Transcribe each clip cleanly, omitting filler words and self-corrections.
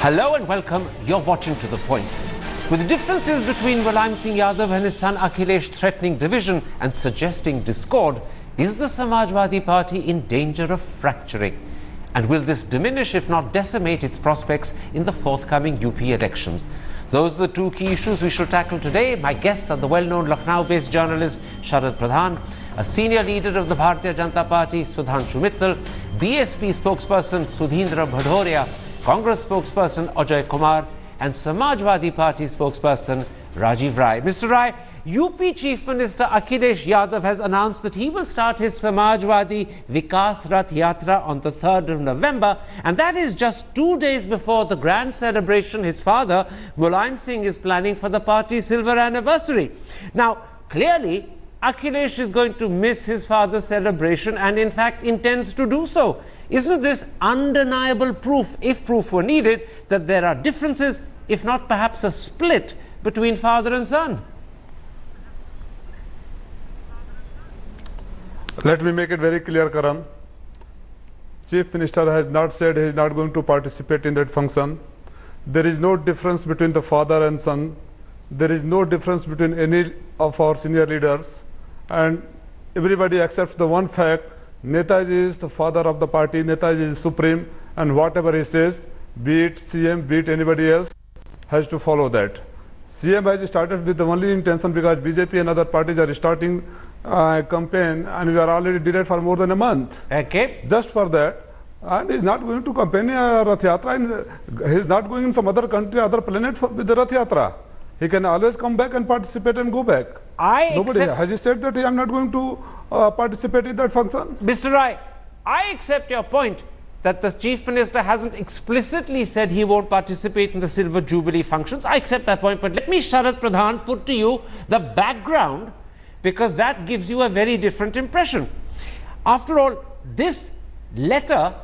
Hello and welcome. You're watching To The Point. With differences between Mulayam Singh Yadav and his son Akhilesh threatening division and suggesting discord, is the Samajwadi Party in danger of fracturing? And will this diminish, if not decimate, its prospects in the forthcoming UP elections? Those are the two key issues we shall tackle today. My guests are the well-known Lucknow-based journalist Sharad Pradhan, a senior leader of the Bharatiya Janata Party, Sudhanshu Mittal, BSP spokesperson Sudhindra Bhadoria, Congress spokesperson Ajay Kumar, and Samajwadi Party spokesperson Rajiv Rai. Mr. Rai, UP Chief Minister Akhilesh Yadav has announced that he will start his Samajwadi Vikas Rath Yatra on the 3rd of November, and that is just 2 days before the grand celebration his father, Mulayam Singh, is planning for the party's silver anniversary. Now, clearly, Akhilesh is going to miss his father's celebration and in fact intends to do so. Isn't this undeniable proof, if proof were needed, that there are differences, if not perhaps a split, between father and son? Let me make it very clear, Karan. Chief Minister has not said he is not going to participate in that function. There is no difference between the father and son. There is no difference between any of our senior leaders. And everybody accepts the one fact: Netaji is the father of the party, Netaji is supreme, and whatever he says, be it CM, be it anybody else, has to follow that. CM has started with the only intention because BJP and other parties are starting a campaign, and we are already delayed for more than a month. Okay. Just for that. And he is not going to campaign Rath Yatra, he is not going in some other country, other planet with the Rath Yatra. He can always come back and participate and go back. Nobody has he said that I am not going to participate in that function. Mr. Rai, I accept your point that the Chief Minister hasn't explicitly said he won't participate in the Silver Jubilee functions. I accept that point, but let me, Sharad Pradhan, put to you the background, because that gives you a very different impression. After all, this letter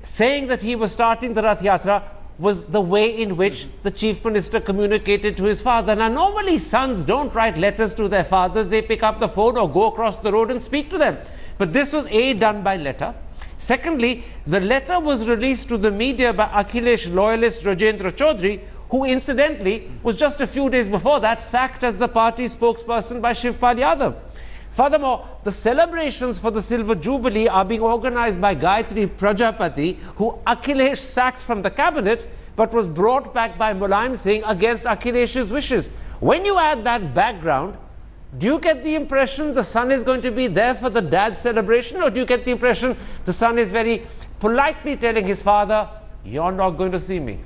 saying that he was starting the Rath Yatra was the way in which the Chief Minister communicated to his father. Now, normally sons don't write letters to their fathers. They pick up the phone or go across the road and speak to them. But this was done by letter. Secondly, the letter was released to the media by Akhilesh loyalist Rajendra Chaudhary, who incidentally was just a few days before that sacked as the party spokesperson by Gopal Yadav. Furthermore, the celebrations for the Silver Jubilee are being organized by Gayatri Prajapati, who Akhilesh sacked from the cabinet, but was brought back by Mulayam Singh against Akhilesh's wishes. When you add that background, do you get the impression the son is going to be there for the dad celebration, or do you get the impression the son is very politely telling his father, you're not going to see me?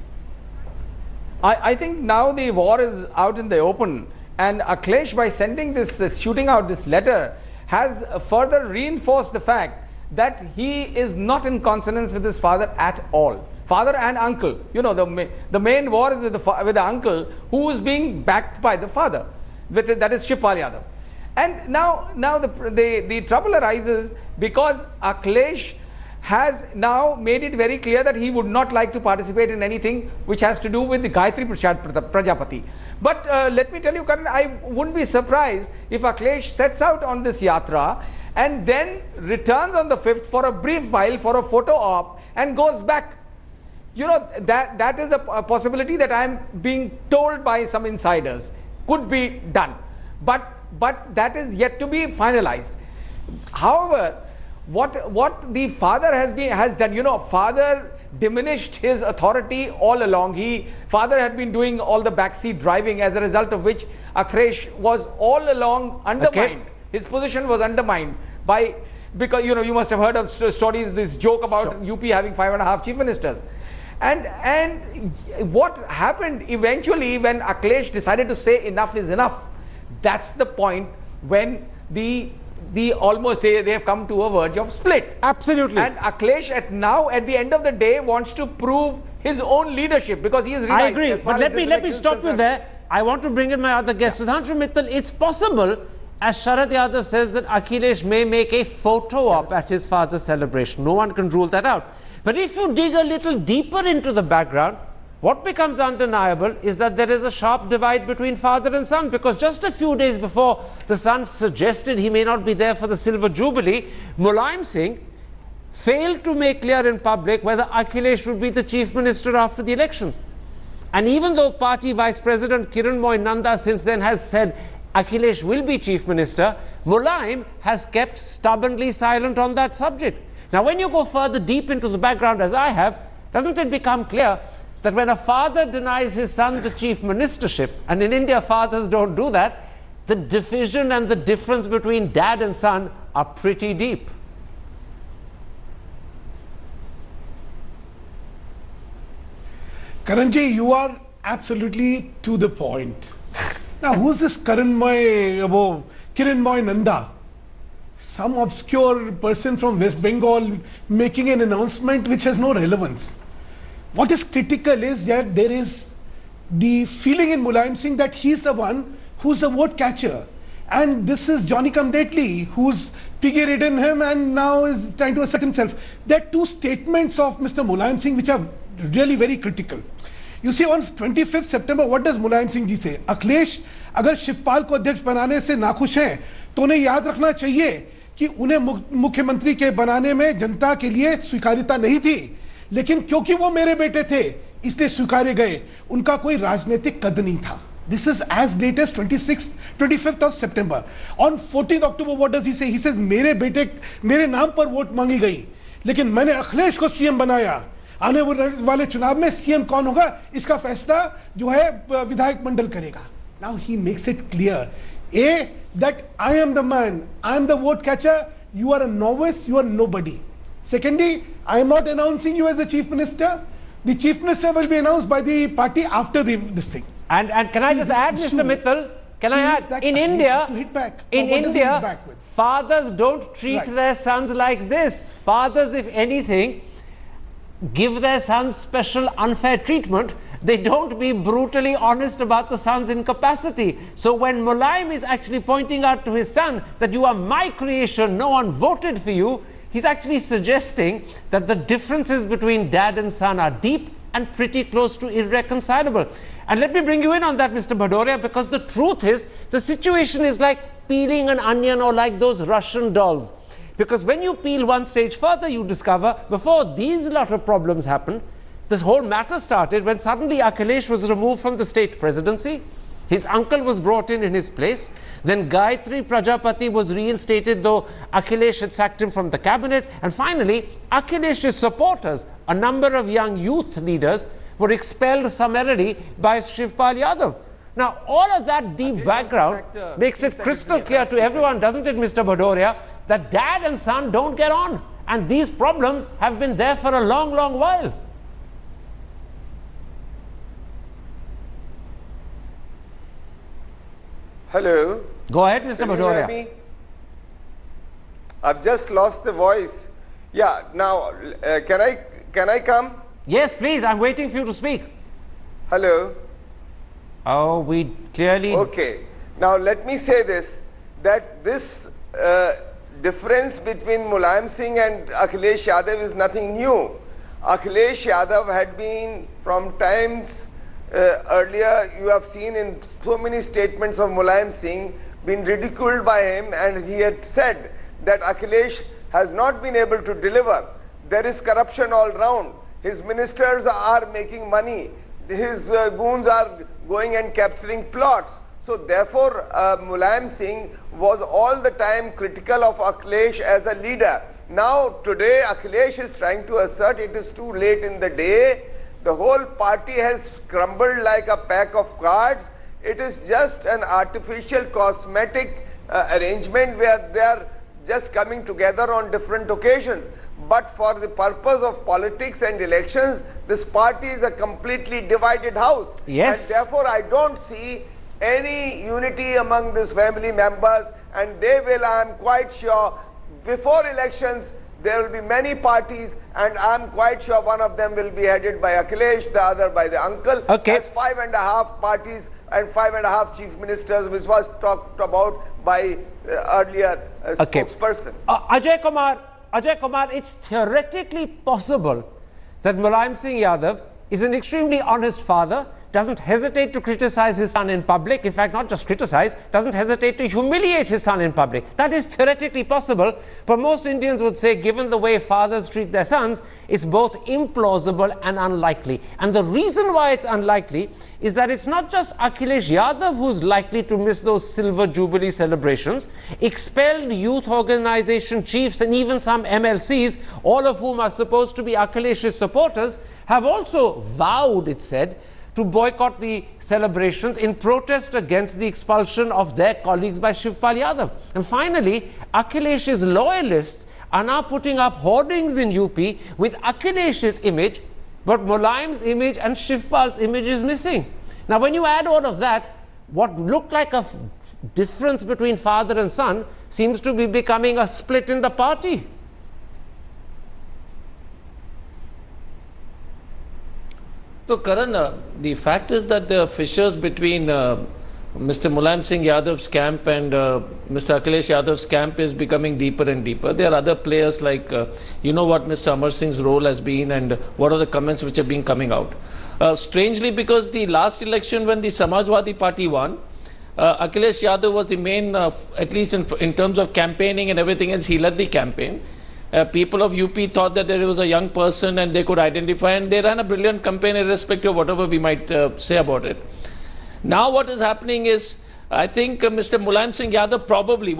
I think now the war is out in the open. And Akhilesh, by sending this, shooting out this letter, has further reinforced the fact that he is not in consonance with his father at all. Father and uncle. You know, the main war is with the uncle, who is being backed by the father. That is Gopal Yadav. And now the trouble arises because Akhilesh has now made it very clear that he would not like to participate in anything which has to do with the Gayatri Prajapati. But let me tell you, Karan, I wouldn't be surprised if Akhilesh sets out on this yatra and then returns on the 5th for a brief while for a photo op and goes back. You know, that is a possibility that I am being told by some insiders could be done. But that is yet to be finalized. However, what the father has done, you know, father diminished his authority all along. Father had been doing all the backseat driving, as a result of which Akhilesh was all along undermined. Okay. His position was undermined because you know, you must have heard of stories, this joke about UP having 5.5 chief ministers. And what happened eventually when Akhilesh decided to say enough is enough, that's the point when they have come to a verge of split. Absolutely. And Akhilesh at the end of the day wants to prove his own leadership because he is realized. I agree, but let me stop you there. I want to bring in my other guest, Sudhanshu Mittal. It's possible, as Sharad Yadav says, that Akhilesh may make a photo op at his father's celebration. No one can rule that out. But if you dig a little deeper into the background, what becomes undeniable is that there is a sharp divide between father and son, because just a few days before the son suggested he may not be there for the Silver Jubilee, Mulayam Singh failed to make clear in public whether Akhilesh would be the chief minister after the elections. And even though party Vice President Kiranmoy Nanda since then has said Akhilesh will be Chief Minister, Mulayam has kept stubbornly silent on that subject. Now, when you go further deep into the background, as I have, doesn't it become clear that when a father denies his son the chief ministership, and in India fathers don't do that, the division and the difference between dad and son are pretty deep? Karanji, you are absolutely to the point. Now, who's this Kiranmoy Nanda? Some obscure person from West Bengal making an announcement which has no relevance. What is critical is that there is the feeling in Mulayam Singh that he's the one who's a vote catcher. And this is Johnny come lately who's piggy-ridden him and now is trying to assert himself. There are two statements of Mr. Mulayam Singh which are really very critical. You see, on 25th September, what does Mulayam Singh ji say? Akhilesh, अगर शिवपाल को अध्यक्ष बनाने से नाखुश हैं, तो उन्हें याद रखना चाहिए कि उन्हें मुख्यमंत्री के बनाने में जनता के लिए स्वीकार्यता नहीं थी, लेकिन क्योंकि वो मेरे बेटे थे, इसलिए स्वीकारे गए. उनका कोई राजनीतिक कद नहीं था. This is as late as 25th of September. On 14th October, what does he say? He says, मेरे नाम पर वोट मांगी गई, लेकिन मैंने अखिलेश को सीएम बनाया. आने वाले चुनाव में सीएम कौन होगा, इसका फैसला जो है विधायक मंडल करेगा. Now he makes it clear, A, that I am the man, I am the vote catcher, you are a novice, you are nobody. Secondly, I am not announcing you as the chief minister. The chief minister will be announced by the party after this thing. And can I just add, Mr. Mittal, can I add, in India, fathers don't treat their sons like this. Fathers, if anything, give their sons special unfair treatment. They don't be brutally honest about the son's incapacity. So when Mulayam is actually pointing out to his son that you are my creation, no one voted for you, he's actually suggesting that the differences between dad and son are deep and pretty close to irreconcilable. And let me bring you in on that, Mr. Bhadoria, because the truth is, the situation is like peeling an onion or like those Russian dolls. Because when you peel one stage further, you discover before these lot of problems happened, this whole matter started when suddenly Akhilesh was removed from the state presidency. His uncle was brought in his place. Then Gayatri Prajapati was reinstated, though Akhilesh had sacked him from the cabinet. And finally, Akhilesh's supporters, a number of young youth leaders, were expelled summarily by Shivpal Yadav. Now, all of that deep background makes it crystal clear to everyone, doesn't it, Mr. Bhadoria, that dad and son don't get on. And these problems have been there for a long, long while. Hello. Go ahead, Mr. Can you Bhadoria. hear me? I've just lost the voice. Yeah, now, can I come? Yes, please, I'm waiting for you to speak. Hello. Oh, we clearly... Okay. Now, let me say this, that this difference between Mulayam Singh and Akhilesh Yadav is nothing new. Akhilesh Yadav had been from times earlier, you have seen in so many statements of Mulayam Singh, been ridiculed by him, and he had said that Akhilesh has not been able to deliver. There is corruption all round. His ministers are making money. His goons are going and capturing plots. So therefore, Mulayam Singh was all the time critical of Akhilesh as a leader. Now today Akhilesh is trying to assert it is too late in the day. The whole party has crumbled like a pack of cards. It is just an artificial cosmetic arrangement where they are just coming together on different occasions. But for the purpose of politics and elections, this party is a completely divided house. Yes. And therefore I don't see any unity among these family members, and they will, I am quite sure, before elections, there will be many parties, and I am quite sure one of them will be headed by Akhilesh, the other by the uncle. Okay. That's 5.5 parties and 5.5 chief ministers, which was talked about by earlier spokesperson. Ajay Kumar, it's theoretically possible that Mulayam Singh Yadav is an extremely honest father, doesn't hesitate to criticize his son in public. In fact, not just criticize, doesn't hesitate to humiliate his son in public. That is theoretically possible, but most Indians would say, given the way fathers treat their sons, it's both implausible and unlikely. And the reason why it's unlikely is that it's not just Akhilesh Yadav who's likely to miss those silver jubilee celebrations. Expelled youth organization chiefs and even some MLCs, all of whom are supposed to be Akhilesh's supporters, have also vowed, it said, to boycott the celebrations in protest against the expulsion of their colleagues by Shivpal Yadav. And finally, Akhilesh's loyalists are now putting up hoardings in UP with Akhilesh's image, but Mulayam's image and Shivpal's image is missing. Now, when you add all of that, what looked like a difference between father and son seems to be becoming a split in the party. So, Karan, the fact is that the fissures between Mr. Mulayam Singh Yadav's camp and Mr. Akhilesh Yadav's camp is becoming deeper and deeper. There are other players like, you know what Mr. Amar Singh's role has been and what are the comments which have been coming out. Strangely, because the last election when the Samajwadi party won, Akhilesh Yadav was the main, at least in terms of campaigning and everything else, he led the campaign. People of UP thought that there was a young person and they could identify, and they ran a brilliant campaign irrespective of whatever we might say about it. Now what is happening is, I think Mr. Mulayam Singh Yadav probably,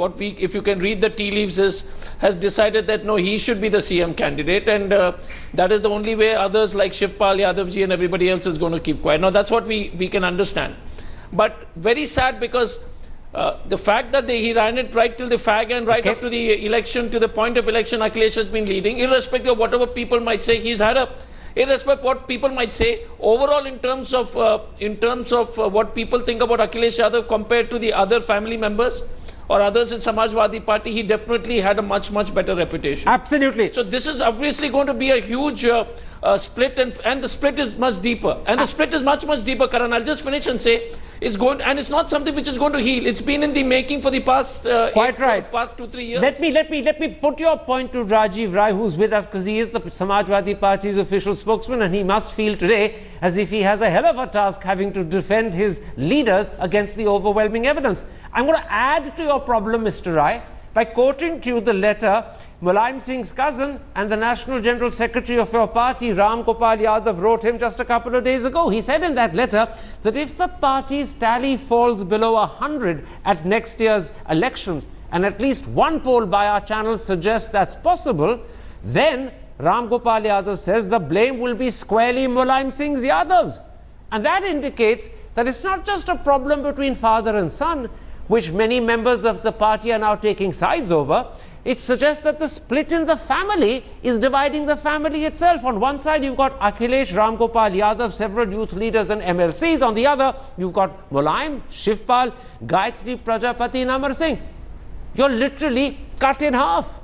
if you can read the tea leaves, has decided that no, he should be the CM candidate, and that is the only way others like Shivpal Yadavji and everybody else is going to keep quiet. Now that's what we can understand. But very sad, because the fact that he ran it right till the fag and right up to the election, to the point of election, Akhilesh has been leading, irrespective of whatever people might say. He's had irrespective of what people might say, overall in terms of what people think about Akhilesh Yadav compared to the other family members or others in Samajwadi party, he definitely had a much better reputation. Absolutely. So this is obviously going to be a huge split, and the split is much deeper. And the split is much deeper, Karan. I'll just finish and say, it's going, and it's not something which is going to heal. It's been in the making for the past past 2-3 years. Let me put your point to Rajiv Rai, who's with us, because he is the Samajwadi Party's official spokesman, and he must feel today as if he has a hell of a task having to defend his leaders against the overwhelming evidence. I'm going to add to your problem, Mr. Rai, by quoting to you the letter Mulayam Singh's cousin and the National General Secretary of your party, Ram Gopal Yadav, wrote him just a couple of days ago. He said in that letter that if the party's tally falls below 100 at next year's elections, and at least one poll by our channel suggests that's possible, then Ram Gopal Yadav says the blame will be squarely Mulayam Singh Yadav's. And that indicates that it's not just a problem between father and son, which many members of the party are now taking sides over. It suggests that the split in the family is dividing the family itself. On one side, you've got Akhilesh, Ram Gopal Yadav, several youth leaders and MLCs. On the other, you've got Mulayam, Shivpal, Jaitley, Prajapati and Amar Singh. You're literally cut in half.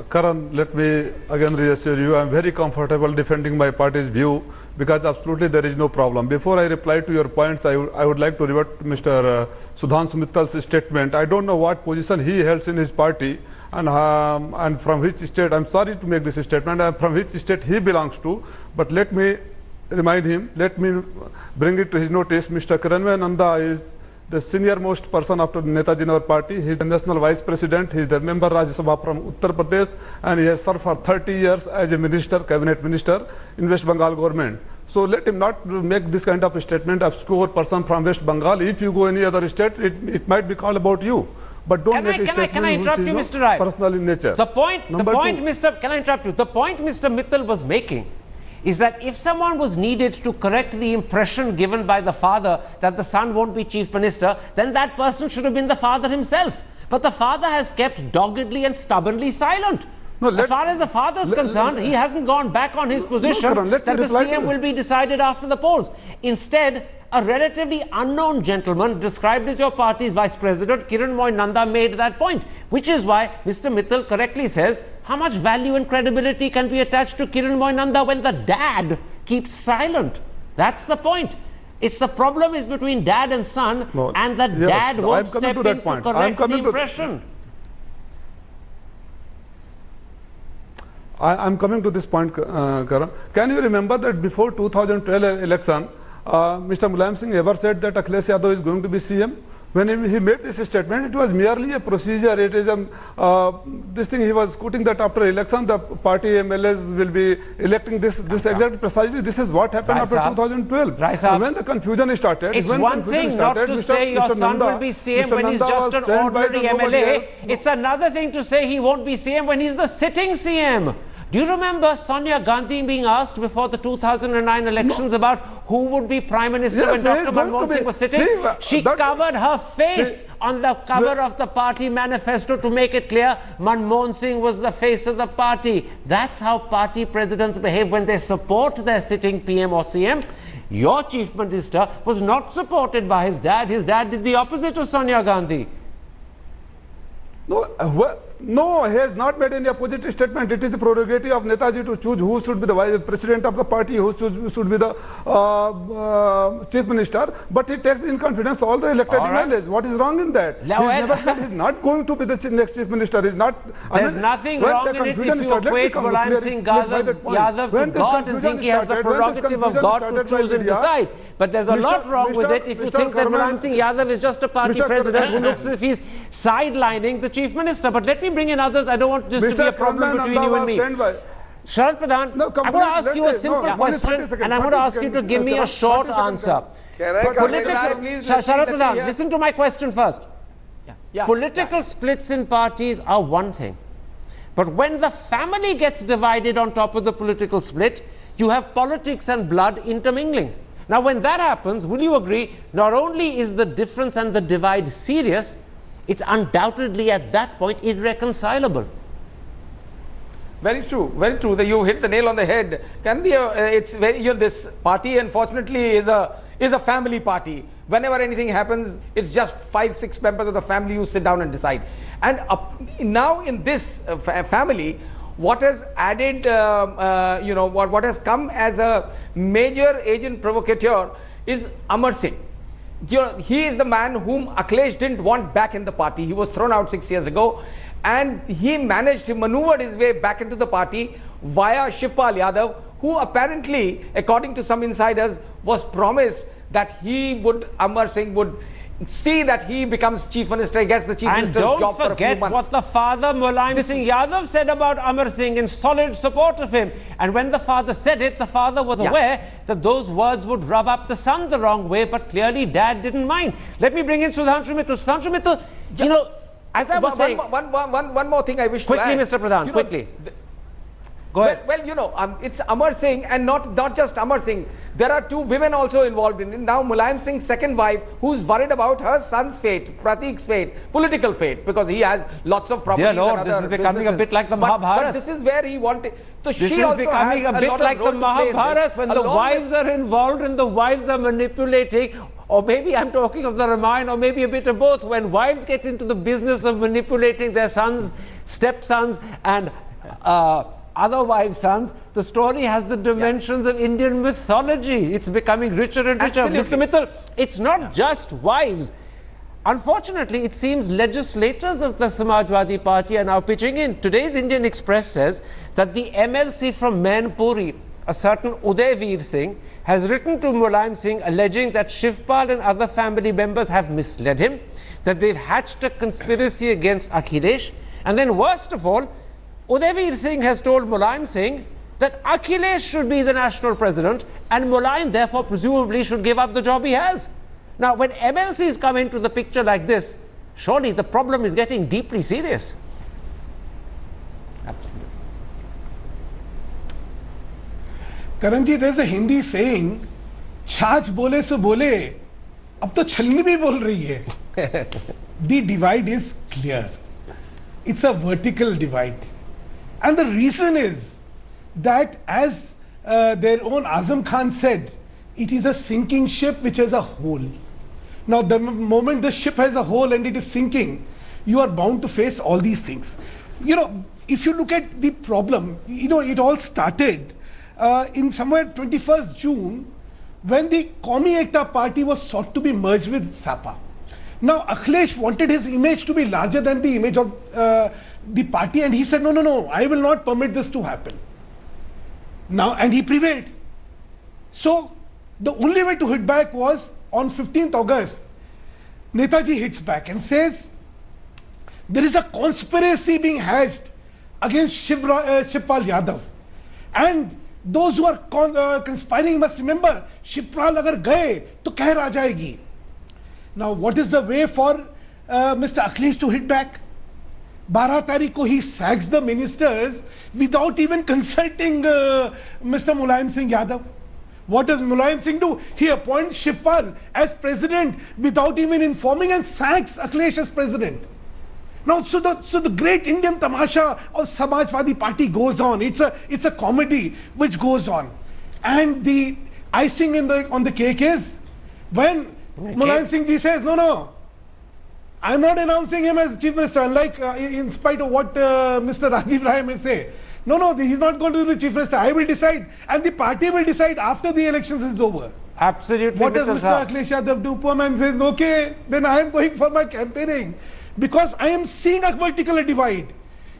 Karan, let me again reassure you, I am very comfortable defending my party's view, because absolutely there is no problem. Before I reply to your points, I would like to revert to Mr. Sudhanshu Mittal's statement. I don't know what position he holds in his party and from which state, I'm sorry to make this statement, from which state he belongs to, but let me remind him, let me bring it to his notice. Mr. Kanhaiya Nanda is the senior most person after Netaji in our party. He is the national vice president, he is the member Rajya Sabha from Uttar Pradesh, and he has served for 30 years as a minister, cabinet minister in West Bengal government. So let him not make this kind of a statement, obscure person from West Bengal. If you go any other state, it might be called about you. But don't make a statement can I interrupt which you, is Mr. Rai? Personal in nature. Can I interrupt you? The point Mr. Mittal was making is that if someone was needed to correct the impression given by the father that the son won't be chief minister, then that person should have been the father himself. But the father has kept doggedly and stubbornly silent. No, as far as the father is concerned, he hasn't gone back on his position Karan, that the CM will be decided after the polls. Instead, a relatively unknown gentleman described as your party's vice president, Kiran Moy Nanda, made that point, which is why Mr. Mittal correctly says, how much value and credibility can be attached to Kiran Moy Nanda when the dad keeps silent? That's the point. It's the problem is between dad and son, and the dad won't step in to correct the impression. I'm coming to this point, Karan. Can you remember that before 2012 election, Mr. Mulayam Singh ever said that Akhilesh Yadav is going to be CM? When he made this statement, it was merely a procedure. It is this thing he was quoting that after election, the party MLAs will be electing this exact precisely. This is what happened after 2012. When the confusion started, it's one thing not to say your son will be CM when he's just an ordinary MLA. It's another thing to say he won't be CM when he's the sitting CM. Do you remember Sonia Gandhi being asked before the 2009 elections about who would be Prime Minister when Dr. Manmohan Singh was sitting? She covered her face on the cover of the party manifesto to make it clear Manmohan Singh was the face of the party. That's how party presidents behave when they support their sitting PM or CM. Your Chief Minister was not supported by his dad. His dad did the opposite of Sonia Gandhi. No, he has not made any opposite statement. It is the prerogative of Netaji to choose who should be the vice president of the party, who should be the chief minister. But he takes in confidence all the elected MLAs. What is wrong in that? He is not going to be the next chief minister. He's not. There's nothing wrong in it if you equate Mulayam Singh Yadav to God and think he has the prerogative of God to choose and decide. But there's a lot wrong with it if you think that Mulayam Singh Yadav is just a party president who looks as if he's sidelining the chief minister. But let me bring in others. I don't want this to be a problem between you and me. Sharad Pradhan, I'm going to ask you a simple question and I'm going to ask you to give me a short answer. Sharad Pradhan, listen to my question first. Political splits in parties are one thing. But when the family gets divided on top of the political split, you have politics and blood intermingling. Now, when that happens, will you agree, not only is the difference and the divide serious, it's undoubtedly at that point irreconcilable. Very true, very true. That you hit the nail on the head. Can be it's very, this party unfortunately is a family party. Whenever anything happens, it's just 5-6 members of the family who sit down and decide. And now in this family, what has added, what has come as a major agent provocateur is Amar Singh. He is the man whom Akhilesh didn't want back in the party. He was thrown out 6 years ago, and he maneuvered his way back into the party via Shivpal Yadav, who apparently, according to some insiders, was promised that Amar Singh would see that he becomes chief minister, gets the chief minister's job for a few months. And don't forget what the father Mulayam Singh Yadav said about Amar Singh in solid support of him. And when the father said it, the father was aware that those words would rub up the son the wrong way, but clearly dad didn't mind. Let me bring in Sudhanshu Mittal. Sudhanshu Mittal, you know, as I was saying... One more thing I wish quickly, to add. Mr. Pradhan, quickly. Go ahead. Well, it's Amar Singh, and not just Amar Singh. There are 2 women also involved in it. Now, Mulayam Singh's second wife, who's worried about her son's fate, Pratik's fate, political fate, because he has lots of properties. Dear Lord, this is becoming a bit like the Mahabharata. But this is where he wanted. So this is becoming a bit like the Mahabharata when the wives are involved and the wives are manipulating. Or maybe I'm talking of the Ramayana, or maybe a bit of both. When wives get into the business of manipulating their sons, stepsons, and other wives' sons, the story has the dimensions of Indian mythology. It's becoming richer and richer. Absolutely. Mr. Mittal, it's not just wives. Unfortunately, it seems legislators of the Samajwadi party are now pitching in. Today's Indian Express says that the MLC from Mainpuri, a certain Uday Veer Singh, has written to Mulayam Singh alleging that Shivpal and other family members have misled him, that they've hatched a conspiracy against Akhilesh, and then worst of all, Uday Veer Singh has told Mulayam Singh that Akhilesh should be the national president and Mulayam therefore presumably should give up the job he has. Now, when MLCs come into the picture like this, surely the problem is getting deeply serious. Absolutely. Karan ji, there's a Hindi saying, "Chhach bole so bole, ab to chalni bhi bol rahi hai." The divide is clear. It's a vertical divide. And the reason is that, as their own Azam Khan said, it is a sinking ship which has a hole. Now, the moment the ship has a hole and it is sinking, you are bound to face all these things. You know, if you look at the problem, you know, it all started in somewhere 21st June when the Qaumi Ekta party was sought to be merged with Sapa. Now, Akhilesh wanted his image to be larger than the image of the party, and he said, no, no, no, I will not permit this to happen. Now, and he prevailed. So, the only way to hit back was on 15th August, Netaji hits back and says, there is a conspiracy being hatched against Shivpal Yadav. And those who are conspiring must remember, Shivpal agar gaye, to khair aa jayegi. Now, what is the way for Mr. Akhilesh to hit back? 12 तारीख को he sacks the ministers without even consulting Mr. Mulayam Singh Yadav. What does Mulayam Singh do? He appoints Shivpal as president without even informing and sacks Akhilesh as president. Now, so the great Indian tamasha of Samajwadi party goes on. It's a comedy which goes on, and the icing on the cake is when Mulayam Singh ji says, no, I'm not announcing him as chief minister, unlike in spite of what Mr. Rajiv Rai may say. No, he's not going to be the chief minister. I will decide, and the party will decide after the elections is over. Absolutely. What does Mr. Akhilesh Yadav do? Poor man says, okay, then I am going for my campaigning, because I am seeing a vertical divide.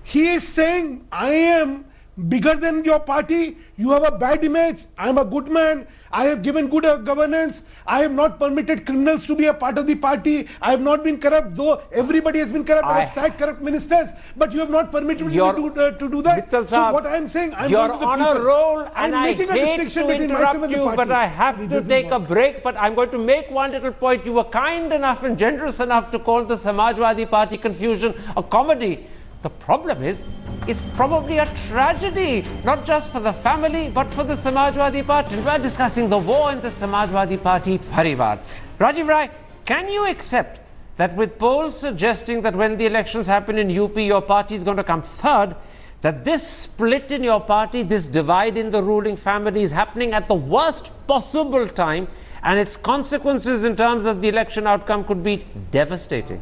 He is saying, I am bigger than your party, you have a bad image, I am a good man, I have given good governance, I have not permitted criminals to be a part of the party, I have not been corrupt, though everybody has been corrupt, I have sacked corrupt ministers, but you have not permitted me to do that. So what I am saying, I am you're on a roll, and I hate to interrupt you, but I have to take a break. But I'm going to make one little point. You were kind enough and generous enough to call the Samajwadi Party confusion a comedy. The problem is, it's probably a tragedy, not just for the family, but for the Samajwadi Party. We're discussing the war in the Samajwadi Party Parivar. Rajiv Rai, can you accept that with polls suggesting that when the elections happen in UP, your party is going to come third, that this split in your party, this divide in the ruling family is happening at the worst possible time, and its consequences in terms of the election outcome could be devastating?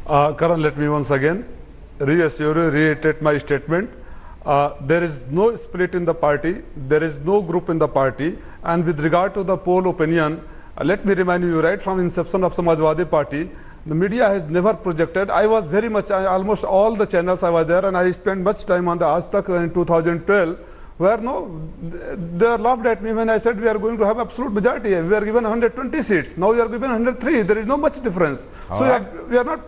Karan, let me once again reiterate my statement. There is no split in the party, there is no group in the party, and with regard to the poll opinion, let me remind you, right from inception of Samajwadi Party, the media has never projected. I was very much, almost all the channels I was there, and I spent much time on the Aaj Tak in 2012, where they laughed at me when I said we are going to have absolute majority. We are given 120 seats. Now we are given 103. There is no much difference. We are not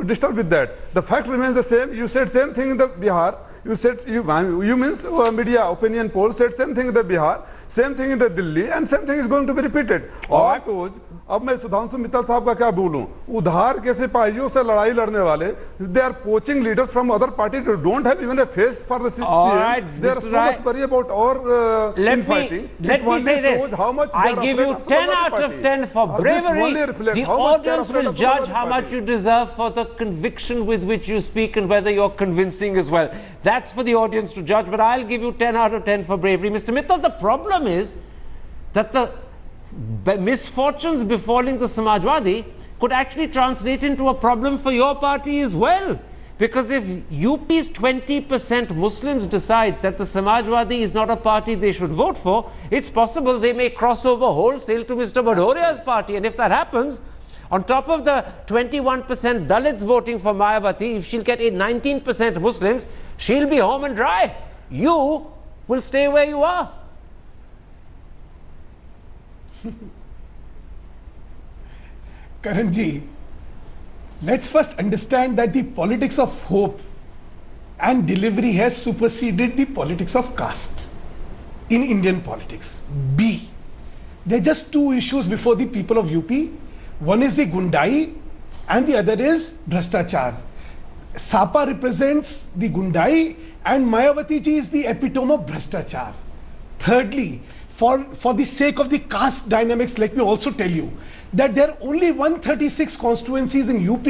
disturbed with that. The fact remains the same. You said same thing in the Bihar. You said you means media opinion poll said same thing in the Bihar, same thing in the Delhi, and same thing is going to be repeated. All those. अब मैं सुधांशु मित्तल साहब का क्या बोलूं? उधार के सिपाहियों से लड़ाई लड़ने वाले, they are poaching leaders from other parties who don't have even a face for the CM. They are so much worried about our infighting. Let me say this. I give you 10 out of 10 for bravery. The audience will judge how much you deserve for the conviction with which you speak and whether you're convincing as well. That's for the audience to judge, but I'll give you 10 out of 10 for bravery. Mr. Mittal, the problem is that the misfortunes befalling the Samajwadi could actually translate into a problem for your party as well. Because if UP's 20% Muslims decide that the Samajwadi is not a party they should vote for, it's possible they may cross over wholesale to Mr. Bhadoria's party. And if that happens, on top of the 21% Dalits voting for Mayawati, if she'll get 19% Muslims, she'll be home and dry. You will stay where you are. Karan ji, let's first understand that the politics of hope and delivery has superseded the politics of caste in Indian politics. B, there are just two issues before the people of UP. One is the Gundai and the other is Bhrashtachar. Sapa represents the Gundai and Mayawati ji is the epitome of Bhrashtachar. Thirdly, for the sake of the caste dynamics, let me also tell you that there are only 136 constituencies in UP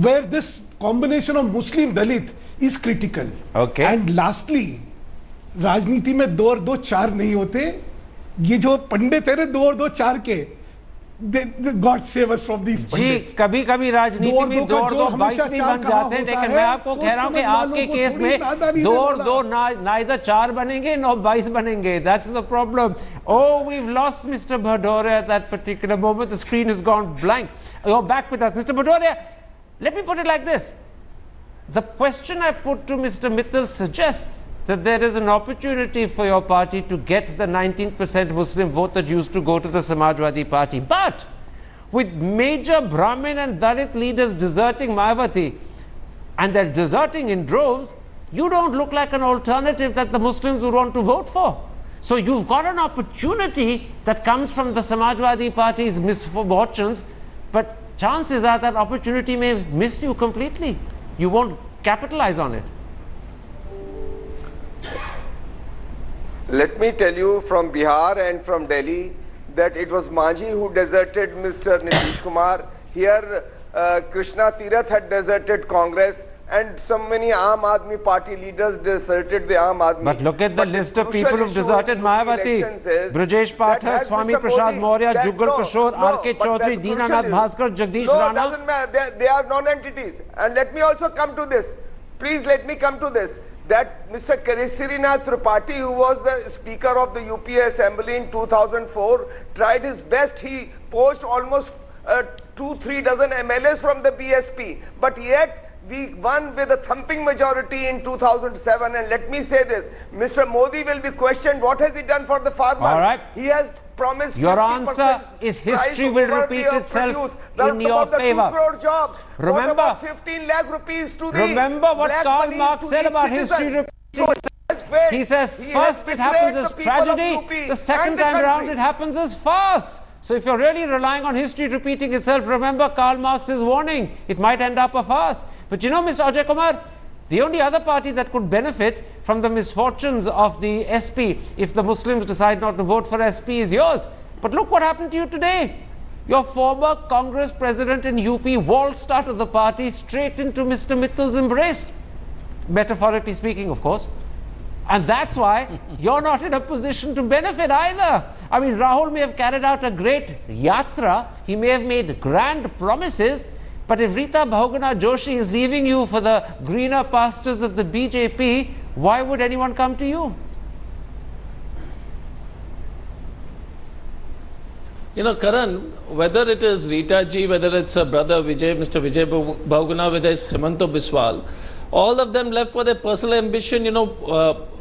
where this combination of Muslim Dalit is critical. Okay. And lastly, राजनीति में 2 और 2 4 नहीं होते. ये जो पंडित है 2 और 2 4 के, God save us from these ji pundits. कभी कभी राजनीति में दो और दो 22 भी बन जाते हैं, लेकिन मैं आपको कह रहा हूं कि आपके केस में दो और दो neither 4 बनेंगे nor 22 बनेंगे. That's the problem. Oh, we've lost Mr. Bhadoria at that particular moment. The screen has gone blank. You're back with us. Mr. Bhadoria, let me put it like this. The question I put to Mr. Mittal suggests that there is an opportunity for your party to get the 19% Muslim vote that used to go to the Samajwadi party. But with major Brahmin and Dalit leaders deserting Mayawati, and they're deserting in droves, you don't look like an alternative that the Muslims would want to vote for. So you've got an opportunity that comes from the Samajwadi party's misfortunes, but chances are that opportunity may miss you completely. You won't capitalize on it. Let me tell you from Bihar and from Delhi that it was Manjhi who deserted Mr. Nitish Kumar. Here, Krishna Tirath had deserted Congress, and so many Aam Aadmi party leaders deserted the Aam Aadmi. But look at the list of people who've deserted Mayawati. Brajesh Pathak, Swami Prasad Maurya, Jugal Kishore, R.K. Chaudhary, Dinanath Bhaskar, Jagdish Rana. No, doesn't matter. They are non-entities. And let me also come to this. Please let me come to this. That Mr. Kesarisrinath Tripathi, who was the Speaker of the UPA Assembly in 2004, tried his best. He poached almost 2-3 dozen MLAs from the BSP. But yet, we won with a thumping majority in 2007. And let me say this, Mr. Modi will be questioned, what has he done for the farmers? All right. He has promised your answer is history will repeat itself in your favor. 2 crore jobs. Remember, what about 15 lakh rupees to the remember what black Karl money Marx to said the about citizens. history So repeating. He says first it happens as tragedy, the second time around it happens as farce. So if you're really relying on history repeating itself, remember Karl Marx's warning, it might end up a farce. But you know, Mr. Ajay Kumar, the only other party that could benefit from the misfortunes of the SP if the Muslims decide not to vote for SP is yours. But look what happened to you today. Your former Congress president in UP waltzed out of the party straight into Mr. Mittal's embrace. Metaphorically speaking, of course. And that's why you're not in a position to benefit either. I mean, Rahul may have carried out a great yatra. He may have made grand promises. But if Rita Bahuguna Joshi is leaving you for the greener pastures of the BJP, why would anyone come to you? You know, Karan, whether it is Rita ji, whether it's her brother Vijay, Mr. Vijay Bahuguna, whether it's Hemanto Biswal, all of them left for their personal ambition. You know,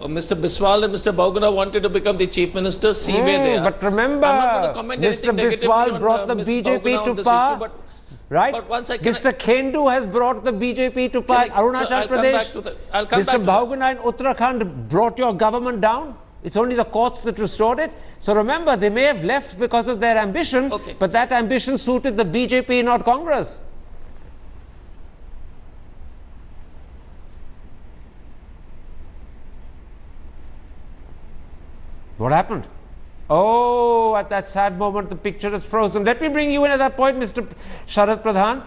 Mr. Biswal and Mr. Bahuguna wanted to become the chief minister. See where they are. But remember, Mr. Biswal brought the BJP to power. Right? Mr. Khendu has brought the BJP to power. Arunachal Pradesh. Mr. Bahuguna in Uttarakhand brought your government down. It's only the courts that restored it. So remember, they may have left because of their ambition, but that ambition suited the BJP, not Congress. What happened? Oh, at that sad moment, the picture is frozen. Let me bring you in at that point, Mr. Sharad Pradhan.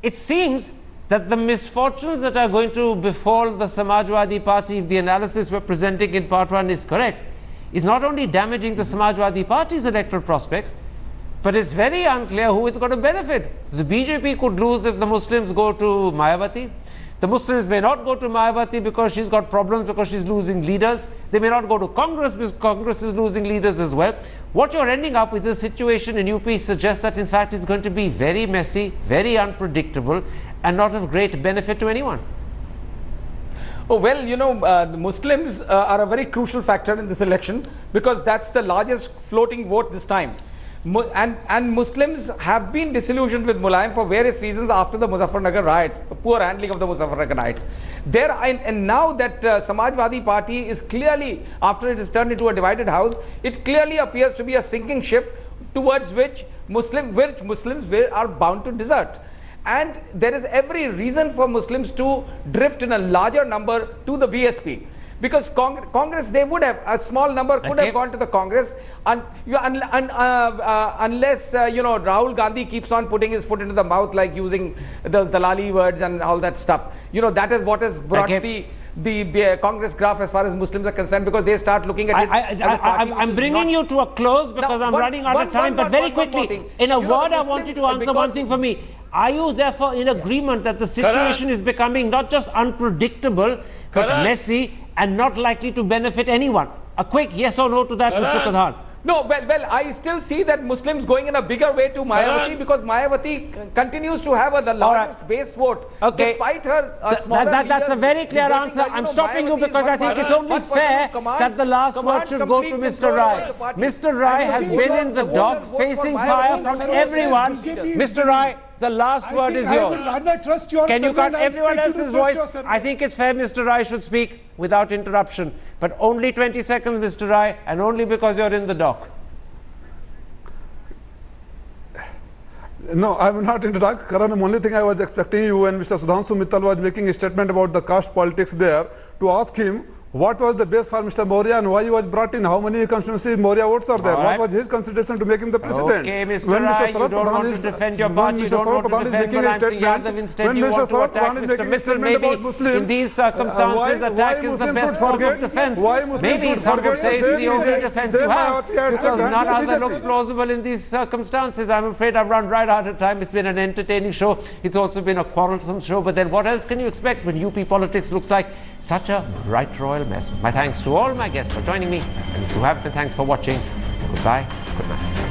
It seems that the misfortunes that are going to befall the Samajwadi party, if the analysis we're presenting in part 1 is correct, is not only damaging the Samajwadi party's electoral prospects, but it's very unclear who is going to benefit. The BJP could lose if the Muslims go to Mayawati. The Muslims may not go to Mayawati because she's got problems, because she's losing leaders. They may not go to Congress because Congress is losing leaders as well. What you're ending up with, the situation in UP suggests that in fact it's going to be very messy, very unpredictable, and not of great benefit to anyone. Oh, well, you know, the Muslims are a very crucial factor in this election because that's the largest floating vote this time. And Muslims have been disillusioned with Mulayam for various reasons after the Muzaffarnagar riots, the poor handling of the Muzaffarnagar riots. And now that Samajwadi party is clearly, after it is turned into a divided house, it clearly appears to be a sinking ship towards which Muslims are bound to desert. And there is every reason for Muslims to drift in a larger number to the BSP. Because Congress, they would have, a small number could have gone to the Congress, unless, you know, Rahul Gandhi keeps on putting his foot into the mouth, like using the Dalali words and all that stuff. You know, that is what has brought Congress graph as far as Muslims are concerned, because they start looking at it as a party which I'm is bringing not- you to a close because Now, I'm running out of time. But very quickly, in a word, I want you to answer one thing for me. Are you therefore in agreement that the situation is becoming not just unpredictable, but messy and not likely to benefit anyone? A quick yes or no to that, Mr. Pradhan. No, well, I still see that Muslims going in a bigger way to Mayawati, because Mayawati continues to have the largest base vote, despite her smaller That's a leaders very clear deserting answer. her. I'm stopping you because I think it's only fair that the last word should go to Mr. Rai. Mr. Rai has been in the dock, facing fire from everyone. Mr. Rai, the last word is yours. Can you cut everyone else's voice? I think it's fair Mr. Rai should speak without interruption. But only 20 seconds, Mr. Rai, and only because you're in the dock. No, I will not interrupt. Karan, the only thing I was expecting you and Mr. Sudhanshu Mittal was making a statement about the caste politics there, to ask him what was the base for Mr. Maurya and why he was brought in, how many constituencies Maurya votes are there, what was his consideration to make him the president. Okay, Mr. Rai, you don't want to defend your party, you don't want to defend Mulayam Singh Yadav, instead you want to attack Mr. Mittal. Maybe in these circumstances, attack is the best form of defense. Maybe some would say it's the only defense you have, because none other looks plausible in these circumstances. I'm afraid I've run right out of time. It's been an entertaining show. It's also been a quarrelsome show, but then what else can you expect when UP politics looks like such a bright royal mess? My thanks to all my guests for joining me, and if you haven't, thanks for watching. Goodbye, good night.